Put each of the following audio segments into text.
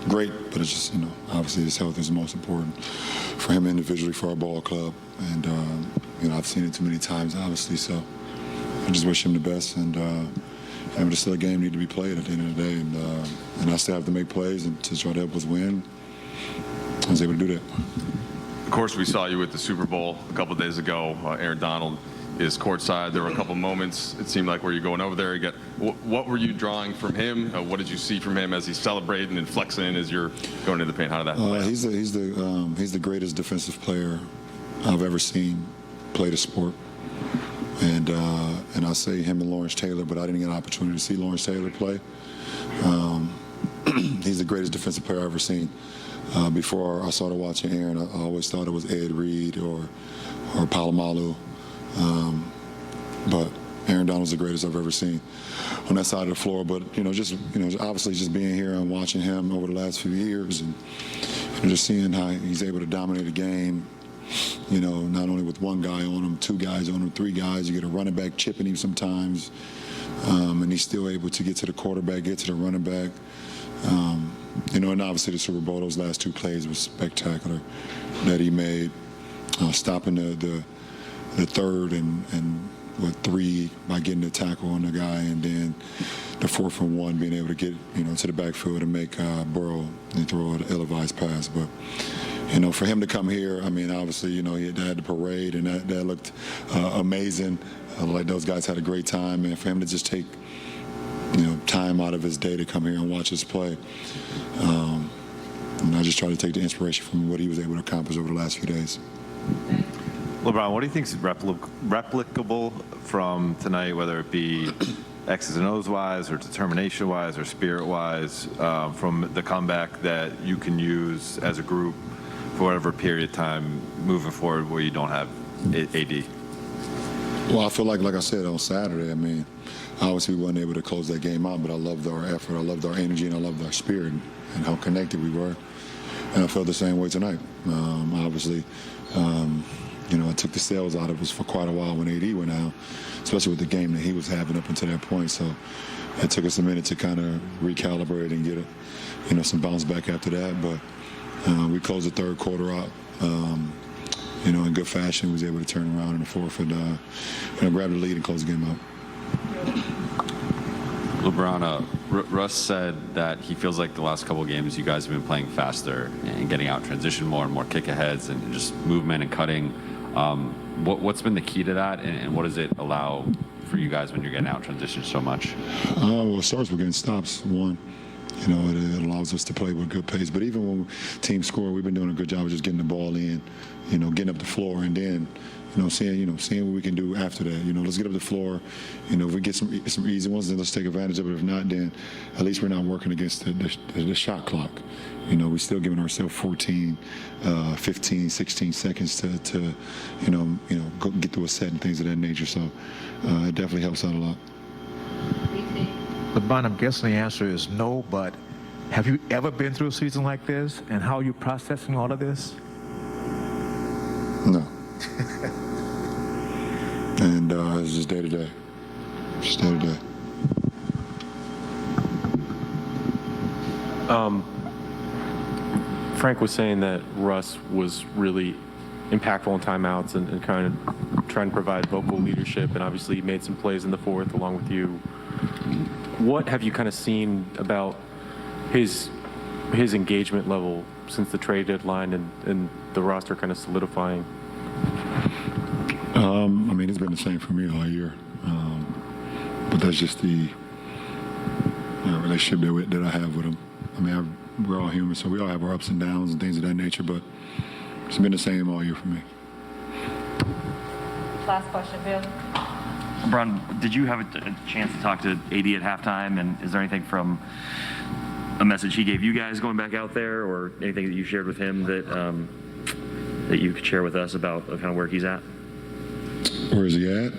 great, but it's just, obviously his health is most important for him individually, for our ball club. And, I've seen it too many times, obviously, so I just wish him the best. And there's still a game need to be played at the end of the day. And I still have to make plays and to try to help us win. I was able to do that. Of course, we saw you at the Super Bowl a couple of days ago. Aaron Donald is courtside. There were a couple moments, it seemed like, where you're going over there. What were you drawing from him? What did you see from him as he's celebrating and flexing as you're going into the paint? How did that play out? He's the greatest defensive player I've ever seen play the sport. And I say him and Lawrence Taylor, but I didn't get an opportunity to see Lawrence Taylor play. He's the greatest defensive player I've ever seen. Before I started watching Aaron, I always thought it was Ed Reed or Palomalu. But Aaron Donald's the greatest I've ever seen on that side of the floor. But obviously just being here and watching him over the last few years, and just seeing how he's able to dominate a game. Not only with one guy on him, two guys on him, three guys. You get a running back chipping him sometimes, and he's still able to get to the quarterback, get to the running back. And obviously the Super Bowl, those last two plays was spectacular that he made, stopping the third and three by getting the tackle on the guy, and then the 4th and 1 being able to get to the backfield and make Burrow and throw an ill-advised pass. But for him to come here, obviously, he had the parade, and that looked amazing. Like those guys had a great time, and for him to just take, time out of his day to come here and watch us play. And I just try to take the inspiration from what he was able to accomplish over the last few days. LeBron, what do you think is replicable from tonight, whether it be X's and O's wise or determination wise or spirit wise, from the comeback that you can use as a group for whatever period of time moving forward where you don't have AD? Well, I feel like I said on Saturday, obviously we weren't able to close that game out, but I loved our effort, I loved our energy, and I loved our spirit and how connected we were. And I felt the same way tonight. Obviously, it took the sails out of us for quite a while when AD went out, especially with the game that he was having up until that point. So it took us a minute to kind of recalibrate and get some bounce back after that. But we closed the third quarter out, in good fashion. We was able to turn around in the fourth and grab the lead and close the game out. LeBron, Russ said that he feels like the last couple of games you guys have been playing faster and getting out transition more and more kick-aheads and just movement and cutting. What's been the key to that, and what does it allow for you guys when you're getting out transition so much? Well, it starts with getting stops, one. It allows us to play with good pace. But even when teams score, we've been doing a good job of just getting the ball in, getting up the floor, and then, seeing what we can do after that. Let's get up the floor. If we get some easy ones, then let's take advantage of it. If not, then at least we're not working against the shot clock. We're still giving ourselves 14, 15, 16 seconds to go get through a set and things of that nature. So it definitely helps out a lot. LeBron, I'm guessing the answer is no, but have you ever been through a season like this, and how are you processing all of this? No. And it's just day to day. Just day to day. Frank was saying that Russ was really impactful in timeouts and kind of trying to provide vocal leadership, and obviously he made some plays in the fourth along with you. What have you kind of seen about his engagement level since the trade deadline and the roster kind of solidifying? It's been the same for me all year. But that's just the relationship that I have with him. We're all human, so we all have our ups and downs and things of that nature, but it's been the same all year for me. Last question, Bill. LeBron, did you have a chance to talk to AD at halftime, and is there anything from a message he gave you guys going back out there, or anything that you shared with him that you could share with us about kind of where he's at? Where is he at?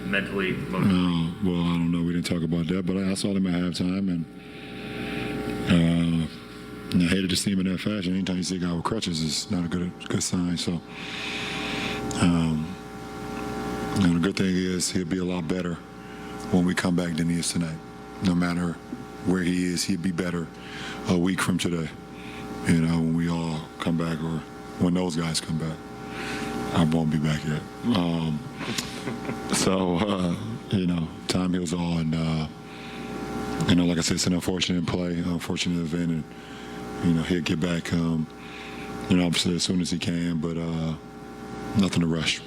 Mentally, emotionally? Well, I don't know. We didn't talk about that, but I saw him at halftime, and I hated to see him in that fashion. Anytime you see a guy with crutches, it's not a good sign. So, the good thing is he'll be a lot better when we come back than he is tonight. No matter where he is, he'll be better a week from today. when we all come back or when those guys come back. I won't be back yet. Time heals all, and like I said, it's an unfortunate play, unfortunate event, and he'll get back, obviously as soon as he can, but nothing to rush.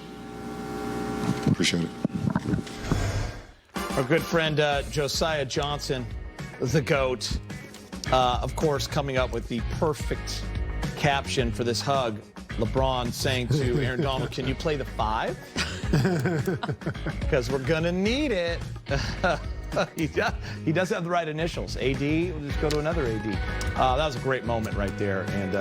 Appreciate it. Our good friend Josiah Johnson, the GOAT, of course, coming up with the perfect caption for this hug. LeBron saying to Aaron Donald, "Can you play the 5? Because we're going to need it." He does have the right initials. AD, we'll just go to another AD. That was a great moment right there. And